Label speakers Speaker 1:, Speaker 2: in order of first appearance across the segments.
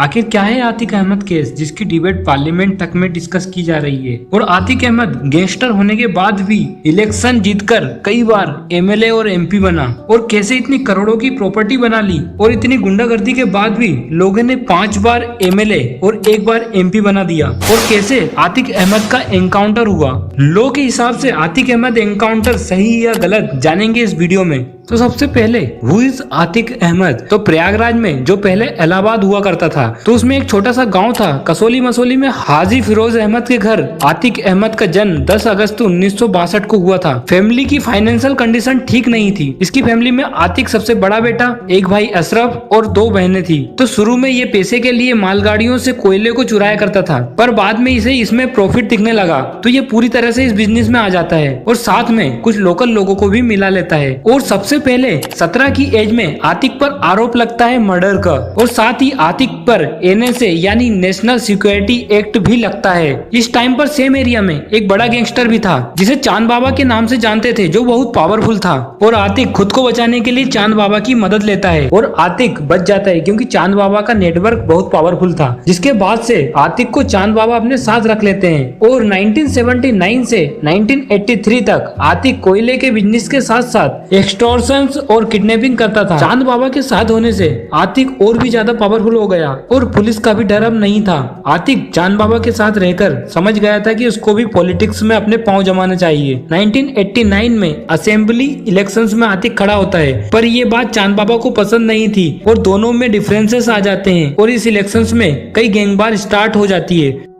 Speaker 1: आखिर क्या है आतिक अहमद केस जिसकी डिबेट पार्लियामेंट तक में डिस्कस की जा रही है। और आतिक अहमद गैंगस्टर होने के बाद भी इलेक्शन जीतकर कई बार एमएलए और एमपी बना, और कैसे इतनी करोड़ों की प्रॉपर्टी बना ली, और इतनी गुंडागर्दी के बाद भी लोगों ने 5 बार एमएलए और 1 बार एमपी बना दिया। और कैसे आतिक अहमद का एनकाउंटर हुआ। लॉ के हिसाब से आतिक अहमद एनकाउंटर सही या गलत जानेंगे इस वीडियो में। तो सबसे पहले हु इज आतिक अहमद। तो प्रयागराज में जो पहले इलाहाबाद हुआ करता था, तो उसमें एक छोटा सा गांव था कसौली मसौली में। हाजी फिरोज अहमद के घर आतिक अहमद का जन्म 10 अगस्त 1962 को हुआ था। फैमिली की फाइनेंशियल कंडीशन ठीक नहीं थी। इसकी फैमिली में आतिक सबसे बड़ा बेटा, एक भाई अशरफ और 2 बहनें थी। तो शुरू में ये पैसे के लिए मालगाड़ियों से कोयले को चुराया करता था, पर बाद में इसे इसमें प्रॉफिट दिखने लगा तो ये पूरी तरह से इस बिजनेस में आ जाता है और साथ में कुछ लोकल लोगों को भी मिला लेता है। और सबसे पहले 17 की एज में आतिक पर आरोप लगता है मर्डर का, और साथ ही आतिक पर एनएसए यानी नेशनल सिक्योरिटी एक्ट भी लगता है। इस टाइम पर सेम एरिया में एक बड़ा गैंगस्टर भी था जिसे चांद बाबा के नाम से जानते थे, जो बहुत पावरफुल था। और आतिक खुद को बचाने के लिए चांद बाबा की मदद लेता है और आतिक बच जाता है क्योंकि चांद बाबा का नेटवर्क बहुत पावरफुल था। जिसके बाद से आतिक को चांद बाबा अपने साथ रख लेते हैं और 1979 से 1983 तक आतिक कोयले के बिजनेस के साथ साथ एक्सटॉर्शन और किडनैपिंग करता था। चांद बाबा के साथ होने से आतिक और भी ज्यादा पावरफुल हो गया और पुलिस का भी डर अब नहीं था। आतिक चांद बाबा के साथ रहकर समझ गया था कि उसको भी पॉलिटिक्स में अपने पांव जमाना चाहिए। 1989 में असेंबली इलेक्शंस में आतिक खड़ा होता है, पर ये बात चांद बाबा को पसंद नहीं थी और दोनों में डिफरेंसेस आ जाते हैं और इस इलेक्शंस में कई गैंगवार स्टार्ट हो जाती है।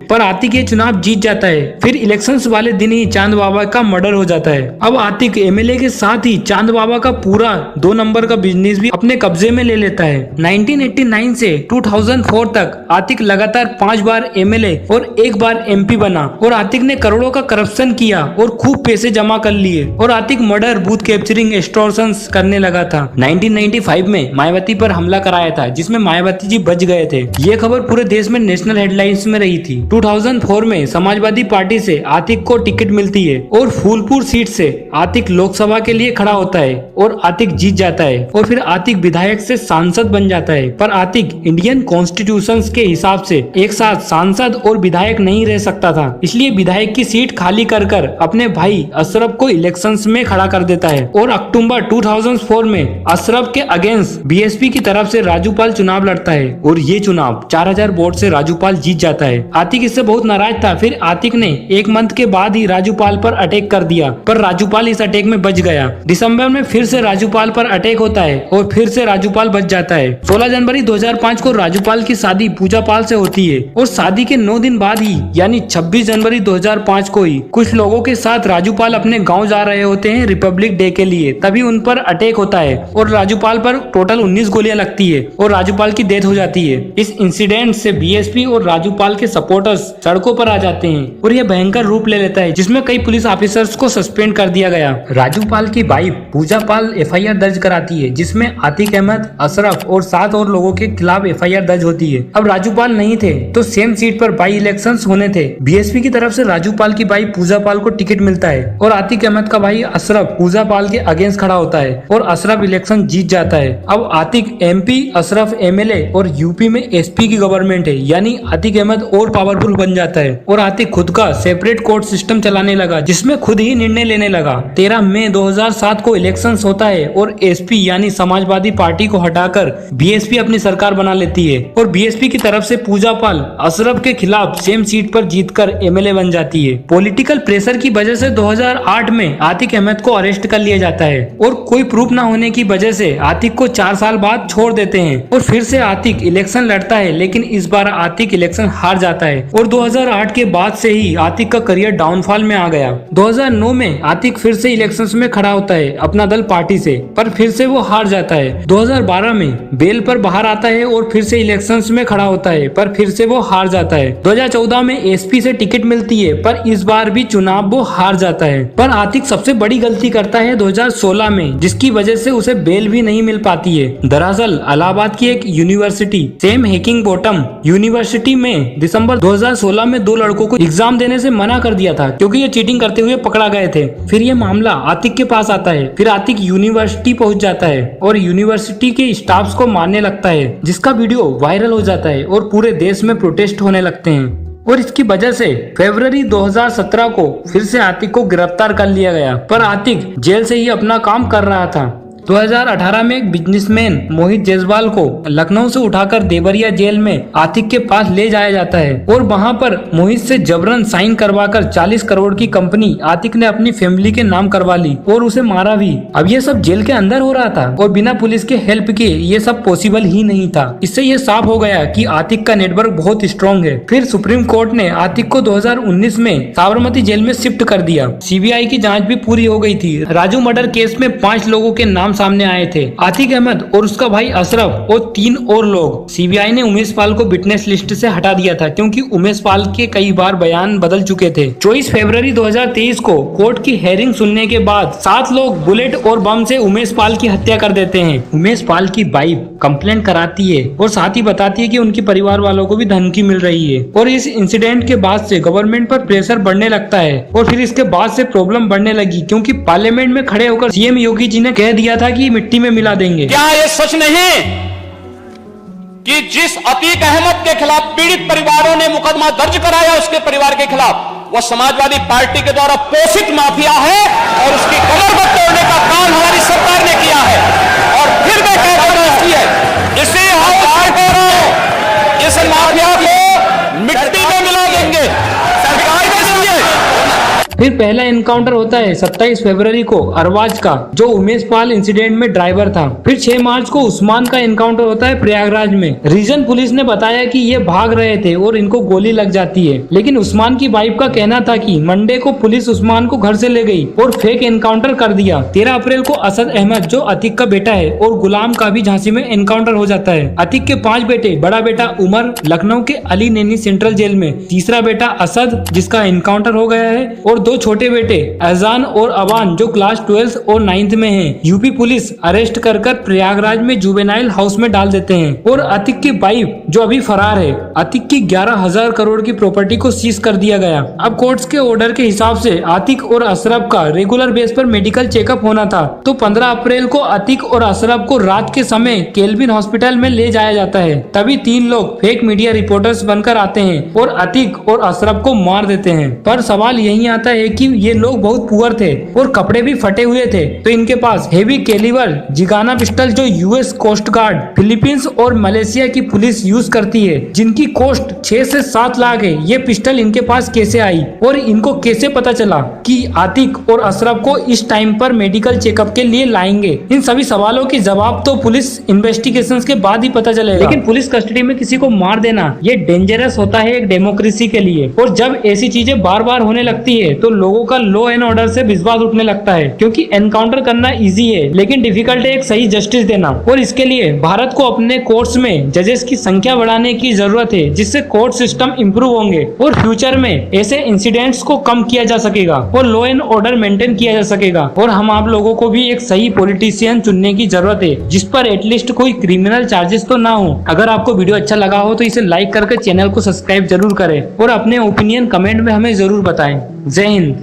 Speaker 1: पर आतिक ये चुनाव जीत जाता है। फिर इलेक्शंस वाले दिन ही चांद बाबा का मर्डर हो जाता है। अब आतिक एमएलए के साथ ही चांद बाबा का पूरा 2 नंबर का बिजनेस भी अपने कब्जे में ले लेता है। 1989 से 2004 तक आतिक लगातार 5 बार एमएलए और 1 बार एमपी बना और आतिक ने करोड़ों का करप्शन किया और खूब पैसे जमा कर लिए और Atiq murder, booth capturing, extortion करने लगा था। 1995 में मायावती पर हमला कराया था जिसमें मायावती जी बच गए थे। ये खबर पूरे देश में नेशनल हेडलाइंस में रही थी। 2004 में समाजवादी पार्टी से आतिक को टिकट मिलती है और फूलपुर सीट से आतिक लोकसभा के लिए खड़ा होता है और आतिक जीत जाता है और फिर आतिक विधायक से सांसद बन जाता है। पर आतिक इंडियन कॉन्स्टिट्यूशन के हिसाब से एक साथ सांसद और विधायक नहीं रह सकता था, इसलिए विधायक की सीट खाली कर अपने भाई अशरफ को इलेक्शंस में खड़ा कर देता है और अक्टूबर 2004 में अशरफ के अगेंस्ट बीएसपी की तरफ से राजूपाल चुनाव लड़ता है और ये चुनाव 4000 वोट से राजूपाल जीत जाता है। आतिक इससे बहुत नाराज था। फिर आतिक ने 1 मंथ के बाद ही राजूपाल पर अटैक कर दिया, पर राजूपाल इस अटैक में बच गया। दिसंबर में फिर से राजूपाल पर अटैक होता है और फिर से राजूपाल बच जाता है। 16 जनवरी 2005 को राजूपाल की शादी पूजा पाल से होती है और शादी के 9 दिन बाद ही यानी 26 जनवरी 2005 को ही कुछ लोगों के साथ राजूपाल अपने गाँव जा रहे होते हैं रिपब्लिक डे के लिए, तभी उन पर अटैक होता है और राजूपाल पर टोटल 19 गोलियां लगती है और राजूपाल की डेथ हो जाती है। इस इंसिडेंट से बीएसपी और राजूपाल के सपोर्टर्स सड़कों पर आ जाते हैं और यह भयंकर रूप ले लेता है जिसमें कई पुलिस ऑफिसर्स को सस्पेंड कर दिया गया। राजूपाल की वाइफ पूजा पाल एफआईआर दर्ज कराती है जिसमें आतिक अहमद, अशरफ और 7 और लोगों के खिलाफ एफआईआर दर्ज होती है। अब राजूपाल नहीं थे तो सेम सीट पर बाई इलेक्शंस होने थे। बीएसपी की तरफ से राजूपाल की भाई पूजा पाल को टिकट मिलता है और आतिक अहमद का भाई अशरफ पूजा पाल के अगेंस्ट खड़ा होता है और अशरफ इलेक्शन जीत जाता है। अब आतिक एमपी, अशरफ एमएलए और यूपी में एसपी की गवर्नमेंट है, यानी आतिक अहमद और पावरफुल बन जाता है और आतिक खुद का सेपरेट कोर्ट सिस्टम चलाने लगा जिसमें खुद ही निर्णय लेने लगा। 13 मई 2007 को इलेक्शंस होता है और एसपी यानी समाजवादी पार्टी को हटाकर बीएसपी अपनी सरकार बना लेती है और बीएसपी की तरफ से पूजा पाल अशरफ के खिलाफ सेम सीट पर जीतकर एमएलए बन जाती है। पॉलिटिकल प्रेशर की वजह से 2008 में आतिक अहमद को अरेस्ट कर लिया जाता है और कोई प्रूफ न होने की वजह से आतिक को 4 साल बाद छोड़ देते हैं और फिर से आतिक इलेक्शन लड़ता है, लेकिन इस बार आतिक इलेक्शन हार जाता है और 2008 के बाद से ही आतिक का करियर डाउनफॉल में आ गया। 2009 में आतिक फिर से इलेक्शंस में खड़ा होता है अपना दल पार्टी से, पर फिर से वो हार जाता है। 2012 में बेल पर बाहर आता है और फिर से इलेक्शंस में खड़ा होता है, पर फिर से वो हार जाता है। 2014 में एसपी से टिकट मिलती है, पर इस बार भी चुनाव वो हार जाता है। पर आतिक सबसे बड़ी गलती करता है 2016 में, जिसकी वजह से उसे बेल भी नहीं मिल पाती है। दरअसल इलाहाबाद की एक university same hacking bottom university में दिसंबर 2000 2016 में 2 लड़कों को एग्जाम देने से मना कर दिया था क्योंकि ये चीटिंग करते हुए पकड़ा गए थे। फिर ये मामला आतिक के पास आता है। फिर आतिक यूनिवर्सिटी पहुंच जाता है और यूनिवर्सिटी के स्टाफ्स को मारने लगता है, जिसका वीडियो वायरल हो जाता है और पूरे देश में प्रोटेस्ट होने लगते हैं। और इसकी वजह से फरवरी 2017 को फिर से आतिक को गिरफ्तार कर लिया गया, पर आतिक जेल से ही अपना काम कर रहा था। 2018 में एक बिजनेसमैन मोहित जायसवाल को लखनऊ से उठाकर देवरिया जेल में आतिक के पास ले जाया जाता है और वहां पर मोहित से जबरन साइन करवाकर 40 करोड़ की कंपनी आतिक ने अपनी फैमिली के नाम करवा ली और उसे मारा भी। अब ये सब जेल के अंदर हो रहा था और बिना पुलिस के हेल्प के ये सब पॉसिबल ही नहीं था। इससे ये साफ हो गया कि आतिक का नेटवर्क बहुत स्ट्रॉन्ग है। फिर सुप्रीम कोर्ट ने आतिक को 2019 में साबरमती जेल में शिफ्ट कर दिया। सीबीआई की जाँच भी पूरी हो गयी थी। राजू मर्डर केस में 5 लोगों के नाम सामने आए थे, आतिक अहमद और उसका भाई अशरफ और 3 और लोग। सीबीआई ने उमेश पाल को विटनेस लिस्ट से हटा दिया था क्योंकि उमेश पाल के कई बार बयान बदल चुके थे। 24 फरवरी 2023 को कोर्ट की हेयरिंग सुनने के बाद 7 लोग बुलेट और बम से उमेश पाल की हत्या कर देते हैं। उमेश पाल की वाइफ कंप्लेंट कराती है और साथ ही बताती है कि उनके परिवार वालों को भी धमकी मिल रही है। और इस इंसिडेंट के बाद से गवर्नमेंट पर प्रेशर बढ़ने लगता है और फिर इसके बाद से प्रॉब्लम बढ़ने लगी क्योंकि पार्लियामेंट में खड़े होकर सीएम योगी जी ने कह दिया था कि मिट्टी में मिला देंगे।
Speaker 2: क्या ये सच नहीं कि जिस अतीक अहमद के खिलाफ पीड़ित परिवारों ने मुकदमा दर्ज कराया उसके परिवार के खिलाफ, वह समाजवादी पार्टी के द्वारा पोषित माफिया है और उसकी कमर को तोड़ने का काम हमारी सरकार ने किया है। और फिर मैं कह रहा हूं इसे हम बार कह रहा हूं, इस माफिया को मिट्टी में मिला देंगे, सरकार देंगे।
Speaker 1: फिर पहला एनकाउंटर होता है 27 फरवरी को अरवाज का, जो उमेश पाल इंसिडेंट में ड्राइवर था। फिर 6 मार्च को उस्मान का एनकाउंटर होता है प्रयागराज में। रीजन पुलिस ने बताया कि ये भाग रहे थे और इनको गोली लग जाती है, लेकिन उस्मान की वाइफ का कहना था कि मंडे को पुलिस उस्मान को घर से ले गई और फेक एनकाउंटर कर दिया। 13 अप्रैल को असद अहमद जो अतीक का बेटा है और गुलाम का भी झांसी में एनकाउंटर हो जाता है। अतीक के 5 बेटे, बड़ा बेटा उमर लखनऊ के अली नैनी सेंट्रल जेल में, तीसरा बेटा असद जिसका एनकाउंटर हो गया है और 2 छोटे बेटे अजान और अवान जो क्लास 12 और 9th में हैं। यूपी पुलिस अरेस्ट कर प्रयागराज में जुवेनाइल हाउस में डाल देते हैं और अतीक की वाइफ जो अभी फरार है, अतीक की 11,000 करोड़ की प्रॉपर्टी को सीज कर दिया गया। अब कोर्ट्स के ऑर्डर के हिसाब से अतीक और अशरफ का रेगुलर बेस पर मेडिकल चेकअप होना था, तो 15 अप्रैल को अतीक और अशरफ को रात के समय केल्विन हॉस्पिटल में ले जाया जाता है। तभी 3 लोग फेक मीडिया रिपोर्टर्स बनकर आते हैं और अतीक और अशरफ को मार देते हैं। पर सवाल यही आता है कि ये लोग बहुत पुअर थे और कपड़े भी फटे हुए थे, तो इनके पास हेवी कैलिबर जिगाना पिस्टल जो यूएस कोस्ट गार्ड, फिलीपींस और मलेशिया की पुलिस यूज करती है, जिनकी कॉस्ट 6 से 7 लाख है, ये पिस्टल इनके पास कैसे आई और इनको कैसे पता चला कि आतिक और अशरफ को इस टाइम पर मेडिकल चेकअप के लिए लाएंगे? इन सभी सवालों के जवाब तो पुलिस इन्वेस्टिगेशन के बाद ही पता चलेगा। लेकिन पुलिस कस्टडी में किसी को मार देना ये डेंजरस होता है एक डेमोक्रेसी के लिए, और जब ऐसी चीजें बार बार होने लगती है तो लोगों का लॉ एंड ऑर्डर से विश्वास उठने लगता है, क्योंकि एनकाउंटर करना इजी है लेकिन डिफिकल्ट है एक सही जस्टिस देना। और इसके लिए भारत को अपने कोर्ट्स में जजेस की संख्या बढ़ाने की जरूरत है, जिससे कोर्ट सिस्टम इंप्रूव होंगे और फ्यूचर में ऐसे इंसिडेंट्स को कम किया जा सकेगा और लॉ एंड ऑर्डर मेंटेन किया जा सकेगा। और हम आप लोगों को भी एक सही पॉलिटिशियन चुनने की जरूरत है जिस पर एटलीस्ट कोई क्रिमिनल चार्जेस तो ना हो। अगर आपको वीडियो अच्छा लगा हो तो इसे लाइक करके चैनल को सब्सक्राइब जरूर करें और अपने ओपिनियन कमेंट में हमें जरूर बताएं। जय हिंद।